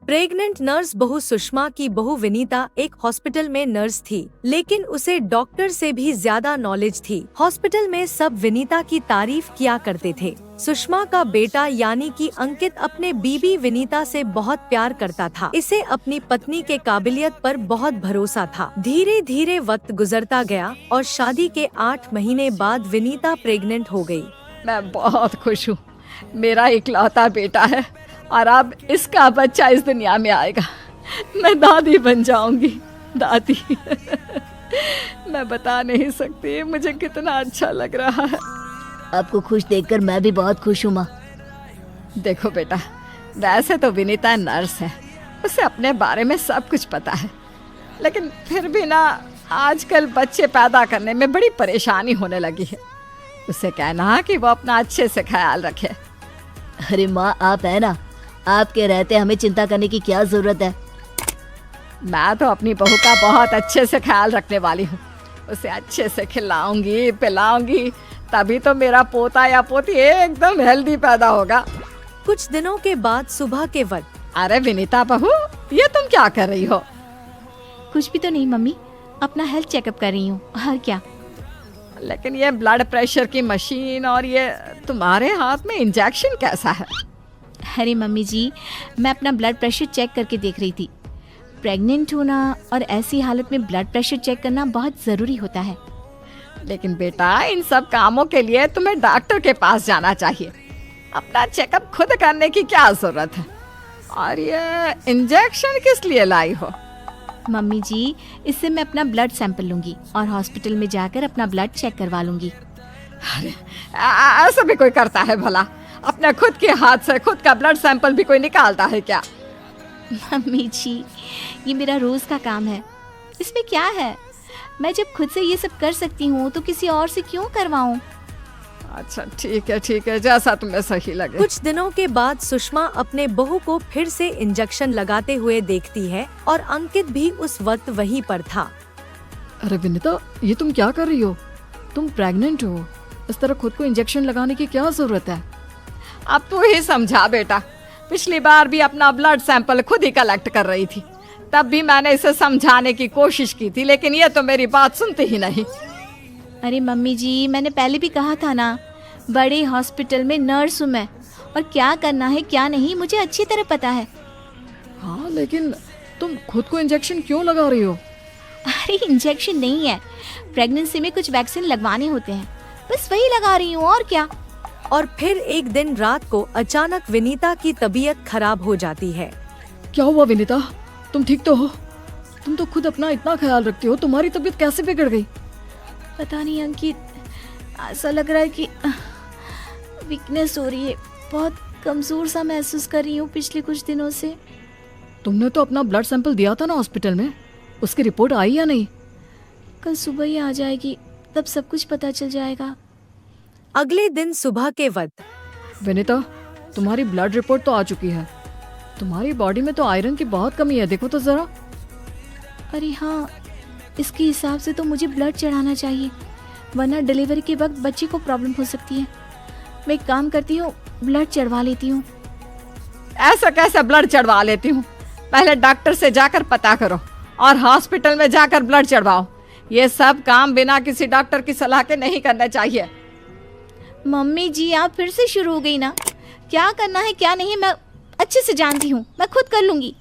Pregnant nurse बहू सुषमा की बहू विनीता एक हॉस्पिटल में नर्स थी, लेकिन उसे डॉक्टर से भी ज्यादा नॉलेज थी। हॉस्पिटल में सब विनीता की तारीफ किया करते थे। सुषमा का बेटा यानी कि अंकित अपने बीबी विनीता से बहुत प्यार करता था। इसे अपनी पत्नी के काबिलियत पर बहुत भरोसा था। धीरे धीरे वक्त गुजरता गया और शादी के 8 महीने बाद विनीता प्रेग्नेंट हो गई। मैं बहुत खुश हूँ। मेरा इकलौता बेटा है और अब इसका बच्चा इस दुनिया में आएगा। मैं दादी बन जाऊंगी। दादी मैं बता नहीं सकती मुझे कितना अच्छा लग रहा है। आपको खुश देखकर मैं भी बहुत खुश हूँ माँ। देखो बेटा, वैसे तो विनीता नर्स है, उसे अपने बारे में सब कुछ पता है, लेकिन फिर भी ना आजकल बच्चे पैदा करने में बड़ी परेशानी होने लगी है। उसे कहना कि वो अपना अच्छे से ख्याल रखे। अरे माँ, आप है ना, आपके रहते हमें चिंता करने की क्या जरूरत है। मैं तो अपनी बहू का बहुत अच्छे से ख्याल रखने वाली हूँ। उसे अच्छे से खिलाऊंगी पिलाऊंगी, तभी तो मेरा पोता या पोती एकदम हेल्दी पैदा होगा। कुछ दिनों के बाद सुबह के वक्त। अरे विनीता बहू, ये तुम क्या कर रही हो? कुछ भी तो नहीं मम्मी, अपना हेल्थ चेकअप कर रही हूँ। और क्या? लेकिन ये ब्लड प्रेशर की मशीन और ये तुम्हारे हाथ में इंजेक्शन कैसा है? अरे मम्मी जी, मैं अपना ब्लड प्रेशर चेक करके देख रही थी। प्रेग्नेंट होना और ऐसी हालत में ब्लड प्रेशर चेक करना बहुत ज़रूरी होता है। लेकिन बेटा, इन सब कामों के लिए तुम्हें डॉक्टर के पास जाना चाहिए। अपना चेकअप खुद करने की क्या जरूरत है? और ये इंजेक्शन किस लिए लाई हो? मम्मी जी, इससे मैं अपना ब्लड सैंपल लूंगी और हॉस्पिटल में जाकर अपना ब्लड चेक करवा लूंगी। अरे ऐसा भी कोई करता है भला? अपने खुद के हाथ से खुद का ब्लड सैंपल भी कोई निकालता है क्या? मम्मी जी, ये मेरा रोज़ का काम है, इसमें क्या है? मैं जब खुद से ये सब कर सकती हूँ तो किसी और से क्यों करवाऊँ? अच्छा ठीक है, जैसा तुम्हें सही लगे। कुछ दिनों के बाद सुषमा अपने बहू को फिर से इंजेक्शन लगाते हुए देखती है और अंकित भी उस वक्त वहीं पर था। अरे विनीता, ये तुम क्या कर रही हो? तुम प्रेग्नेंट हो, इस तरह खुद को इंजेक्शन लगाने की क्या जरूरत है? अब तू ही समझा बेटा। पिछली बार भी अपना ब्लड सैंपल खुद ही कलेक्ट कर रही थी, तब भी मैंने इसे समझाने की कोशिश की थी, लेकिन ये तो मेरी बात सुनती ही नहीं। अरे मम्मी जी, मैंने पहले भी कहा था ना, बड़े हॉस्पिटल में नर्स हूँ मैं, और क्या करना है क्या नहीं मुझे अच्छी तरह पता है। हाँ, लेकिन तुम खुद को इंजेक्शन क्यों लगा रही हो? अरे इंजेक्शन नहीं है, प्रेगनेंसी में कुछ वैक्सीन लगवाने होते हैं, बस वही लगा रही हूँ, और क्या। और फिर एक दिन रात को अचानक विनीता की तबीयत खराब हो जाती है। क्या हुआ विनीता? तुम ठीक तो हो? तुम तो खुद अपना इतना ख्याल रखती हो, तुम्हारी तबीयत कैसे बिगड़ गई? पता नहीं अंकित, ऐसा लग रहा है कि वीकनेस हो रही है, बहुत कमज़ोर सा महसूस कर रही हूँ पिछले कुछ दिनों से। तुमने तो अपना ब्लड सैंपल दिया था ना हॉस्पिटल में, उसकी रिपोर्ट आई या नहीं? कल सुबह ही आ जाएगी, तब सब कुछ पता चल जाएगा। अगले दिन सुबह के वक्त। विनीता, तुम्हारी ब्लड रिपोर्ट तो आ चुकी है। तुम्हारी बॉडी में तो आयरन की बहुत कमी है, देखो तो जरा। अरे हाँ, इसके हिसाब से तो मुझे ब्लड चढ़ाना चाहिए, वरना डिलीवरी के वक्त बच्चे को प्रॉब्लम हो सकती है। मैं एक काम करती हूँ, ब्लड चढ़वा लेती हूँ। ऐसा कैसे ब्लड चढ़वा लेती हूँ? पहले डॉक्टर से जाकर पता करो और हॉस्पिटल में जाकर ब्लड चढ़वाओ। ये सब काम बिना किसी डॉक्टर की सलाह के नहीं करना चाहिए। मम्मी जी, आप फिर से शुरू हो गई ना। क्या करना है क्या नहीं मैं अच्छे से जानती हूँ, मैं खुद कर लूँगी।